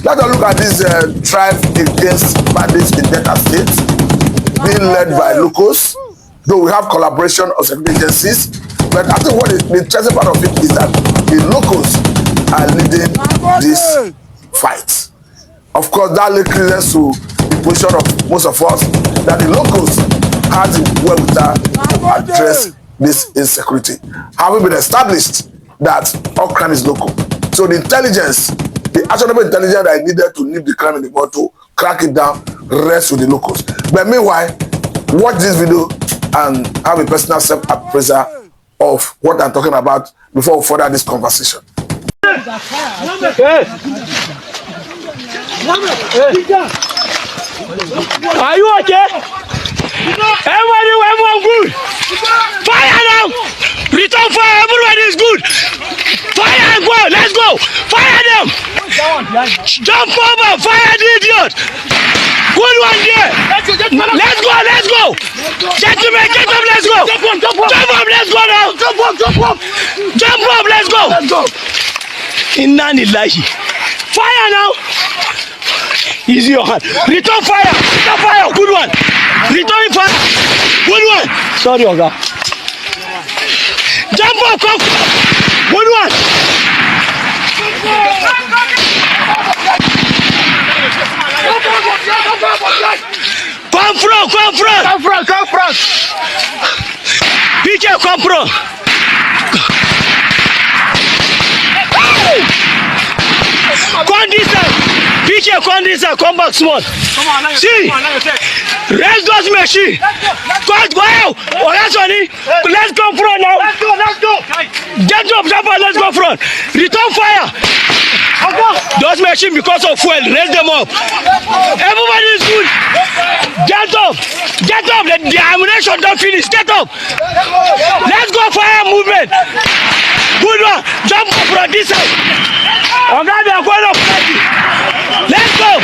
Let us look at this tribe against bandits in Delta State, being led by locals. Though we have collaboration of security agencies, but I think what the interesting part of it is that the locals are leading this fight. Of course, that leads credence to the position of most of us that the locals have the wherewithal to address this insecurity. Having been established that all crime is local. So the intelligence, the actionable intelligence that is needed to nip the crime in the bud to crack it down rests with the locals. But meanwhile, watch this video and have a personal self-appraisal of what I'm talking about before we further this conversation. Are you okay? Everyone good. Fire now! Return fire, everyone is good. Fire and go, let's go. Fire them. Jump over, fire the idiot. Good one there. Let's go, let's go. Gentlemen, get up, let's go. Jump up, let's go now. Jump up, let's go. Inna lillahi. Fire now. Easy your hand. Return fire. Return fire. Good one. Return fire. Good one. Sorry, Oga. Jump up, come. Good one. Come front, come front. Come front, come front. PK, come front. Come this side. PK, come this side. Come back small. See, raise those machines. Go, go. Oh, that's funny. Let's go front now. Let's go, let's go. Get up, jump up, let's go front. Return fire. Those machines, because of fuel, raise them up. Everybody is good. Get up. Get up. The ammunition don't finish. Get up. Let's go fire movement. Good one. Jump up from this side. Let's go.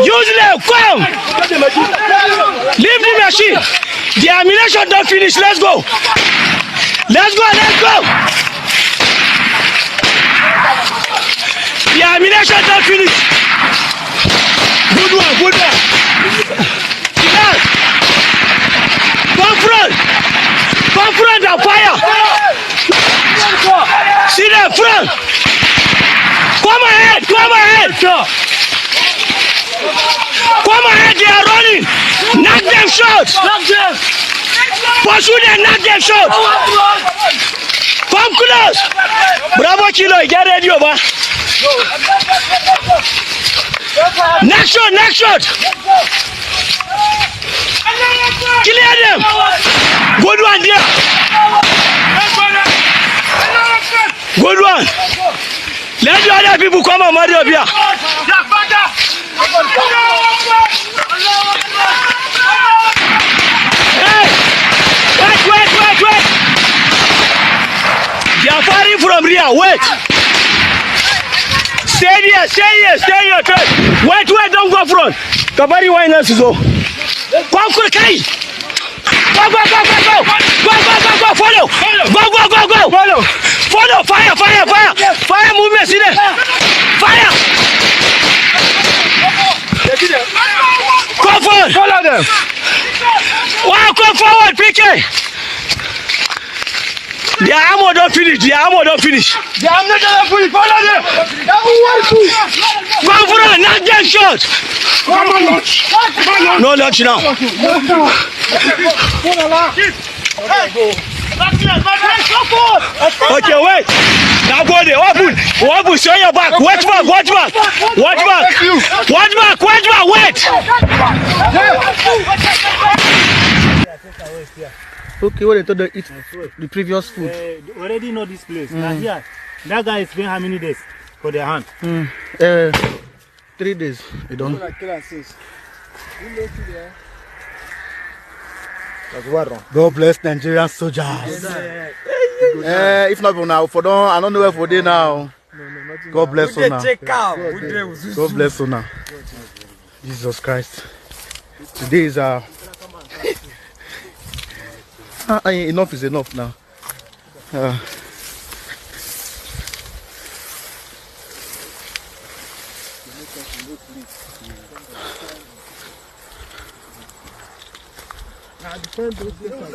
Use them. Come. Leave the machine. The ammunition don't finish. Let's go. Let's go. Let's go. The ammunition don't finish. Good one. Good one. Yes. Come front. Come front and fire. See them front. Come ahead. Come ahead. Come ahead. They are running. Knock them shots. Knock them. Pursue them. Knock them shots. Come close. Bravo Kilo. Get ready over. Next shot. Next shot. Clear them. Good one there. Good one. Let the other people come and marry up here. Hey! Wait! They are firing from here. Wait. Stay here. Wait, don't go front. Kabari Winers is go. Come quickly. Go. Follow. Go. Follow. Fire movement. See there. Fire. Come forward. Follow them. Wow, come forward, PK. The ammo don't finish. The ammo don't finish. Follow them. Come forward. Not that shot. No launch now. Okay, wait. Now go there. Open. Show your back. Watch back. Wait. Okay, what they told them eat the previous food. They already know this place. Now here, that guy is spent how many days for their hand? 3 days. They don't. God bless Nigerian soldiers. If not for now, for don't, I don't know where for they now. God bless you now. God bless you now. Jesus Christ. Today is enough is enough now.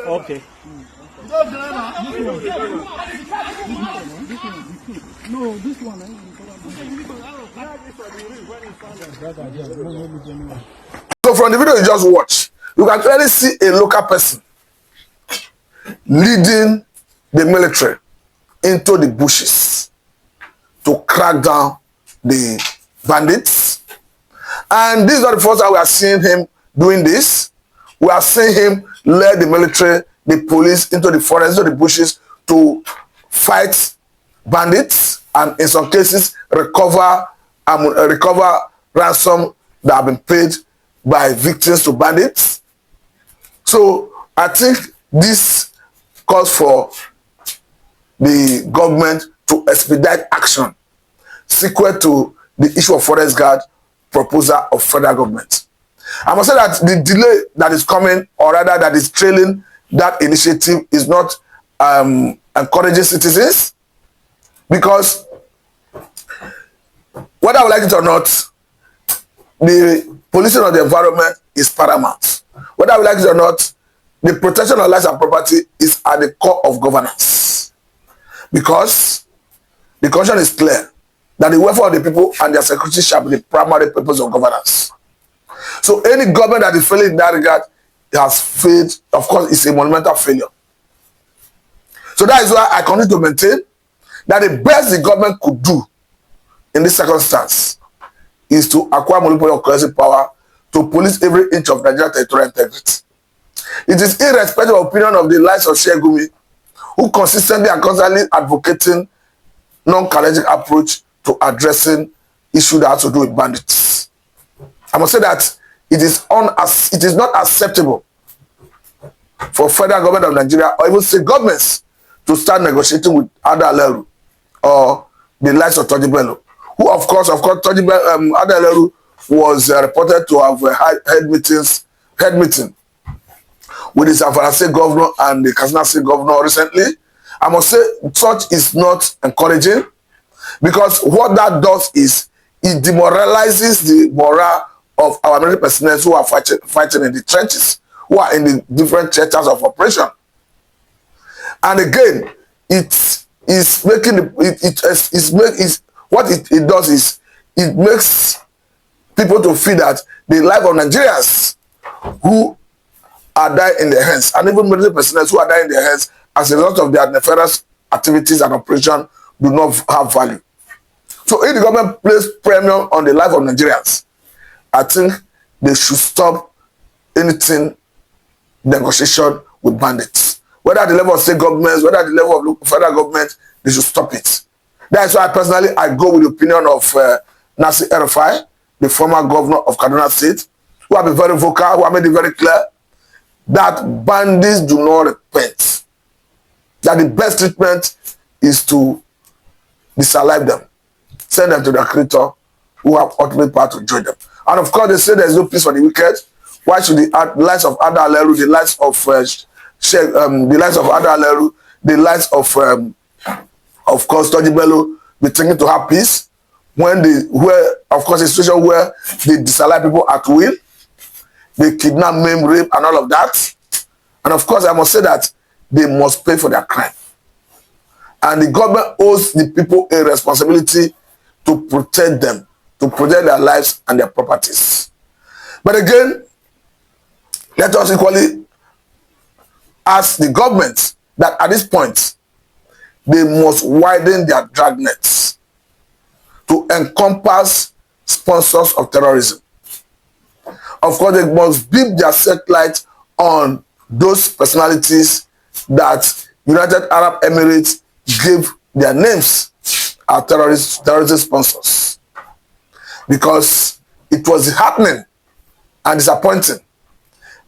Okay. No, this one. So from the video you just watched, you can clearly see a local person leading the military into the bushes to crack down the bandits. And this is not the first time we are seeing him doing this. We are seeing him lead the military, the police into the forest, into the bushes to fight bandits, and in some cases recover ransom that have been paid by victims to bandits. So I think this calls for the government to expedite action sequel to the issue of forest guard proposal of federal government. I must say that the delay that is coming, or rather that is trailing that initiative, is not encouraging citizens, because whether we like it or not, the policing of the environment is paramount. Whether we like it or not, the protection of lives and property is at the core of governance, because the constitution is clear that the welfare of the people and their security shall be the primary purpose of governance. So any government that is failing in that regard has failed. Of course, it's a monumental failure. So that is why I continue to maintain that the best the government could do in this circumstance is to acquire monopoly of coercive power to police every inch of Nigerian territorial integrity. It is irrespective of opinion of the likes of Sheik Gumi, who consistently and constantly advocating non-challenging approach to addressing issues that have to do with bandits. I must say that it is not acceptable for federal government of Nigeria or even state governments to start negotiating with Ada Aleru or the likes of Toji Bello, who of course Ada Aleru was reported to have head meeting with the Zamfara State governor and the Katsina State governor recently. I must say such is not encouraging, because what that does is it demoralizes the morale of our military personnel who are fighting in the trenches, who are in the different theaters of operation. And again, it does is it makes people to feel that the life of Nigerians who are dying in their hands, and even military personnel who are dying in their hands as a result of their nefarious activities and operation, do not have value. So if the government places premium on the life of Nigerians, I think they should stop anything negotiation with bandits. Whether at the level of state governments, whether at the level of federal government, they should stop it. That is why personally I go with the opinion of Nasir El-Rufai, the former governor of Kaduna State, who have been very vocal, who have made it very clear that bandits do not repent. That the best treatment is to disalive them, send them to their creator, who have ultimate power to judge them. And of course, they say there is no peace for the wicked. Why should the likes of Ada Aleru, the likes of Sheik, the likes of Ada Aleru, the likes of course Toji Bello be thinking to have peace when of course a situation where they disallow people at will, they kidnap, maim, rape, and all of that. And of course, I must say that they must pay for their crime. And the government owes the people a responsibility to protect them, to protect their lives and their properties. But again, let us equally ask the government that at this point, they must widen their dragnets to encompass sponsors of terrorism. Of course, they must beam their satellite on those personalities that United Arab Emirates gave their names as terrorist sponsors. Because it was heartening and disappointing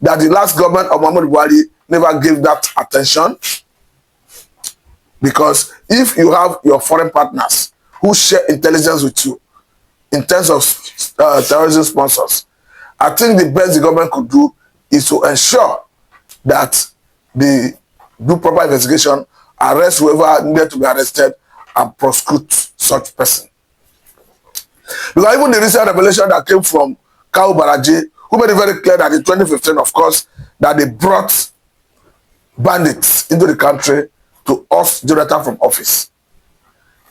that the last government of Muhammadu Buhari never gave that attention. Because if you have your foreign partners who share intelligence with you in terms of terrorism sponsors, I think the best the government could do is to ensure that they do proper investigation, arrest whoever needed to be arrested, and prosecute such person. Because even the recent revelation that came from Kawu Baraje, who made it very clear that in 2015, of course, that they brought bandits into the country to oust Jonathan from office.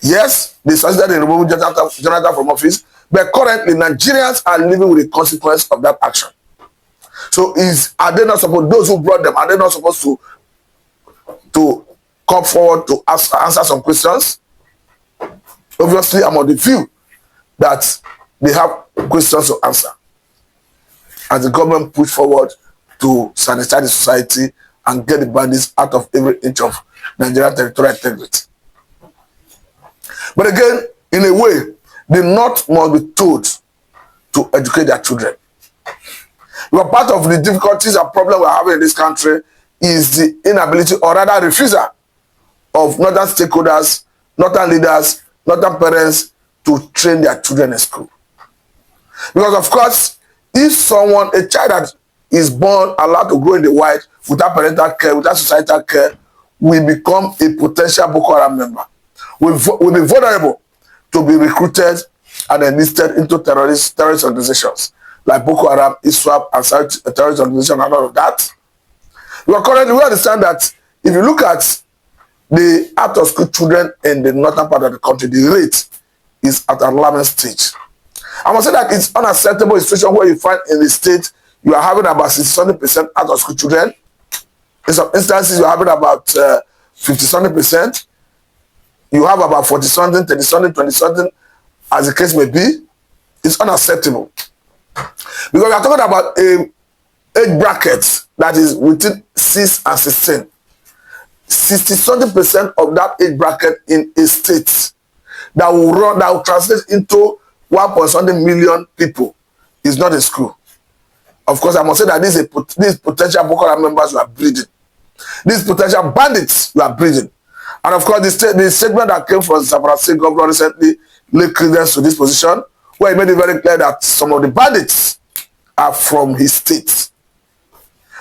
Yes, they succeeded in removing Jonathan from office, but currently Nigerians are living with the consequence of that action. So are they not supposed, those who brought them, are they not supposed to come forward to answer some questions? Obviously, I'm of the view that they have questions to answer as the government push forward to sanitize the society and get the bandits out of every inch of Nigerian territorial integrity. But again, in a way, the North must be told to educate their children. Because part of the difficulties and problems we're having in this country is the inability, or rather refusal, of northern stakeholders, northern leaders, northern parents to train their children in school. Because of course, if someone, a child that is born, allowed to grow in the wild without parental care, without societal care, will become a potential Boko Haram member. Will be vulnerable to be recruited and enlisted into terrorist organizations like Boko Haram, ISWAP, and terrorist organizations and all of that. We understand that if you look at the out-of-school children in the northern part of the country, the rate is at an alarming stage. I must say that it's unacceptable a situation where you find in the state you are having about 60% out-of-school children. In some instances, you are having about 50%. You have about 40-something, 30-something, 20-something, as the case may be. It's unacceptable. Because we are talking about a age bracket that is within 6 and 16. 60-something% of that age bracket in a state that will translate into 1.something million people is not in school. Of course, I must say that these potential Boko Haram members were breeding. These potential bandits were breeding. And of course, the statement that came from the Zamfara State governor recently laid credence to this position, where he made it very clear that some of the bandits are from his state.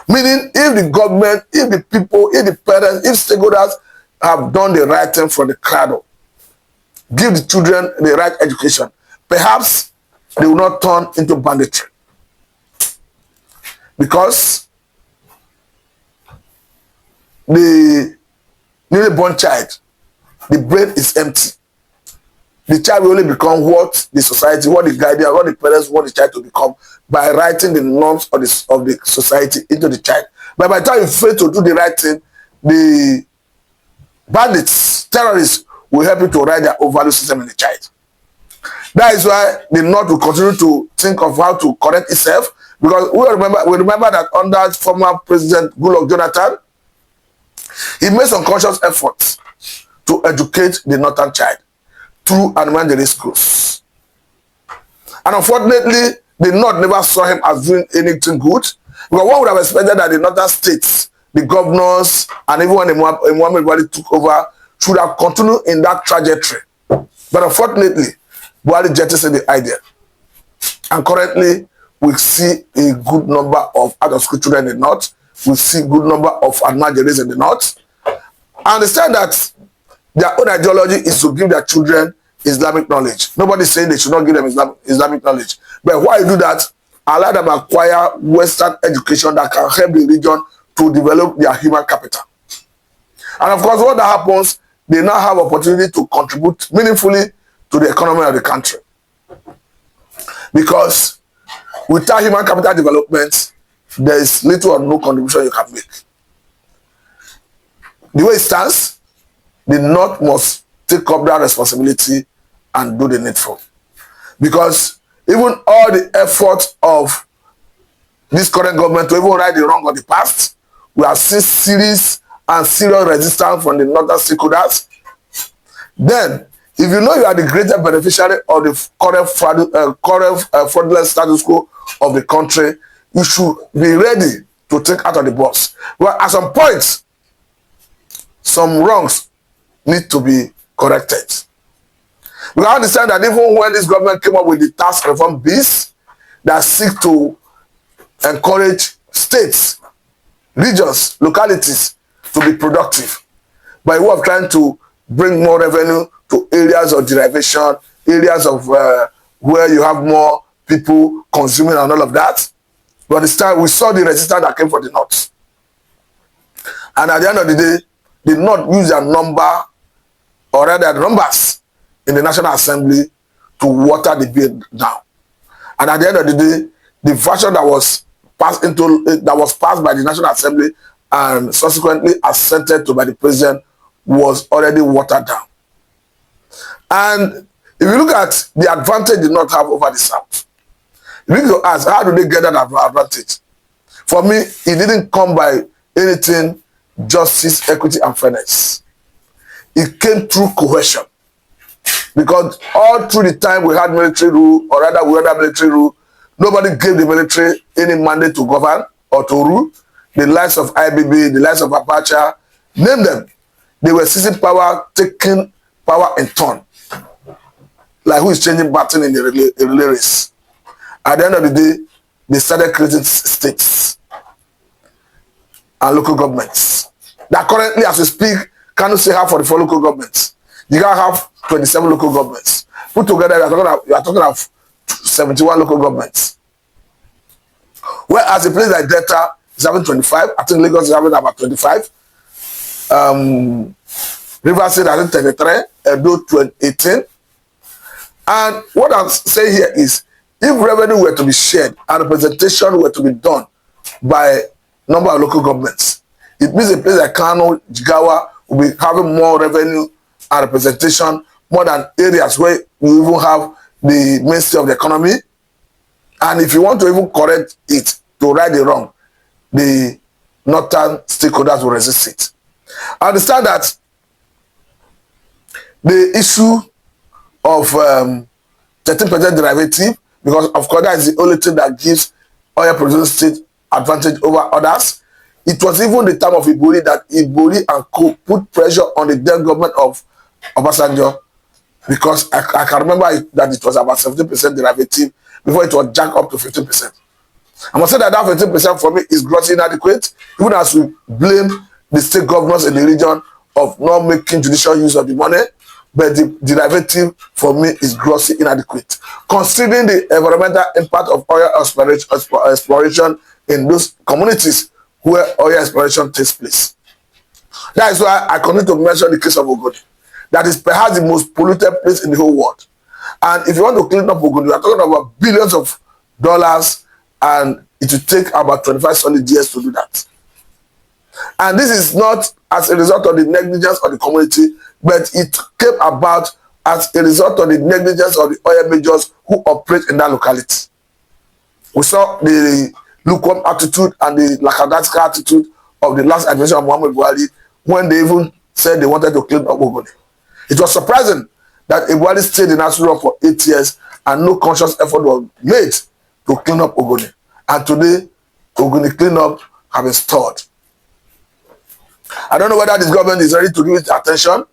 Meaning, if the government, if the people, if the parents, if stakeholders have done the right thing for the cradle, give the children the right education, perhaps they will not turn into banditry. Because the newly born child, the brain is empty. The child will only become what the society, what the guardian, what the parents want the child to become by writing the norms of the society into the child. But by the time you fail to do the right thing, the bandits, terrorists, will help you to write their own value system in the child. That is why the North will continue to think of how to correct itself. Because we remember that under former President Goodluck Jonathan, he made some conscious efforts to educate the northern child through elementary schools. And unfortunately, the North never saw him as doing anything good. Because one would have expected that the northern states, the governors, and even when Muhammad Buhari took over, should have continued in that trajectory. But unfortunately, Buhari jettisoned the idea. And currently, we see a good number of out-of-school children in the North. We see a good number of Nigerians in the North. I understand that their own ideology is to give their children Islamic knowledge. Nobody is saying they should not give them Islamic knowledge. But why you do that? Allow them acquire Western education that can help the region to develop their human capital. And of course, what that happens, they now have opportunity to contribute meaningfully to the economy of the country. Because without human capital development, there is little or no contribution you can make. The way it stands, the North must take up that responsibility and do the needful. Because even all the efforts of this current government to even right the wrong of the past, we have seen serious and serious resistance from the northern stakeholders. Then, if you know you are the greater beneficiary of the current fraudulent status quo of the country, you should be ready to take out of the box. But at some point, some wrongs need to be corrected. We understand that even when this government came up with the tax reform bills that seek to encourage states, regions, localities to be productive, by way of trying to bring more revenue to areas of derivation, areas of where you have more people consuming and all of that. But this time we saw the resistance that came from the north. And at the end of the day, the north used their number, or rather their numbers in the National Assembly to water the bill down. And at the end of the day, the version that was passed by the National Assembly and subsequently assented to by the president was already watered down. And if you look at the advantage they not have over the South, you need to ask, how do they get that advantage? For me, it didn't come by anything, justice, equity, and fairness. It came through cohesion. Because all through the time we had military rule, or rather we had military rule, nobody gave the military any mandate to govern or to rule. The likes of IBB, the likes of Apache, name them. They were seizing power, taking power in turn. Like who is changing baton in the relay race. At the end of the day, they started creating states and local governments. That currently, as we speak, cannot say half for the 4 local governments. You can have 27 local governments. Put together, you are talking of 71 local governments. Whereas a place like Delta is having 25, I think Lagos is having about 25. Rivers State has 33, Edo 18. And what I'm saying here is, if revenue were to be shared and representation were to be done by number of local governments, it means a place like Kano, Jigawa will be having more revenue and representation more than areas where you even have the mainstay of the economy. And if you want to even correct it to right the wrong, the northern stakeholders will resist it. I understand that the issue of 13% derivative, because of course that is the only thing that gives oil producing state advantage over others. It was even the time of Ibori that Ibori and Co put pressure on the then government of Obasanjo, because I can remember that it was about 17% derivative before it was jacked up to 15%. I must say that 15% for me is grossly inadequate, even as we blame the state governors in the region of not making judicial use of the money, but the derivative for me is grossly inadequate. Considering the environmental impact of oil exploration in those communities where oil exploration takes place. That is why I continue to mention the case of Ogoni. That is perhaps the most polluted place in the whole world. And if you want to clean up Ogoni, we are talking about billions of dollars, and it will take about 25 solid years to do that. And this is not as a result of the negligence of the community, but it came about as a result of the negligence of the oil majors who operate in that locality. We saw the lukewarm attitude and the lackadaisical attitude of the last administration of Muhammad Buhari when they even said they wanted to clean up Ogoni. It was surprising that Buhari stayed in Asura for 8 years and no conscious effort was made to clean up Ogoni. And today, Ogoni cleanup have been stalled. I don't know whether this government is ready to give it attention,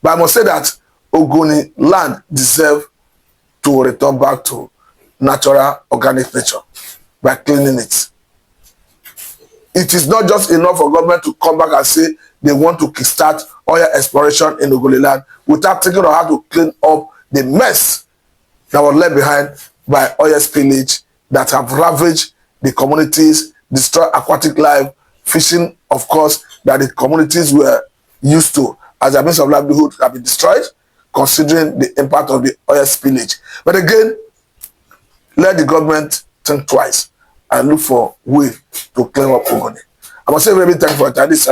but I must say that Ogoni land deserves to return back to natural, organic nature by cleaning it. It is not just enough for government to come back and say they want to kickstart oil exploration in Ogoni land without thinking of how to clean up the mess that was left behind by oil spillage that have ravaged the communities, destroyed aquatic life, fishing, of course, that the communities were used to as a means of livelihood have been destroyed, considering the impact of the oil spillage. But again, let the government think twice and look for way to clean up Ogoni. I must say very thankful for this.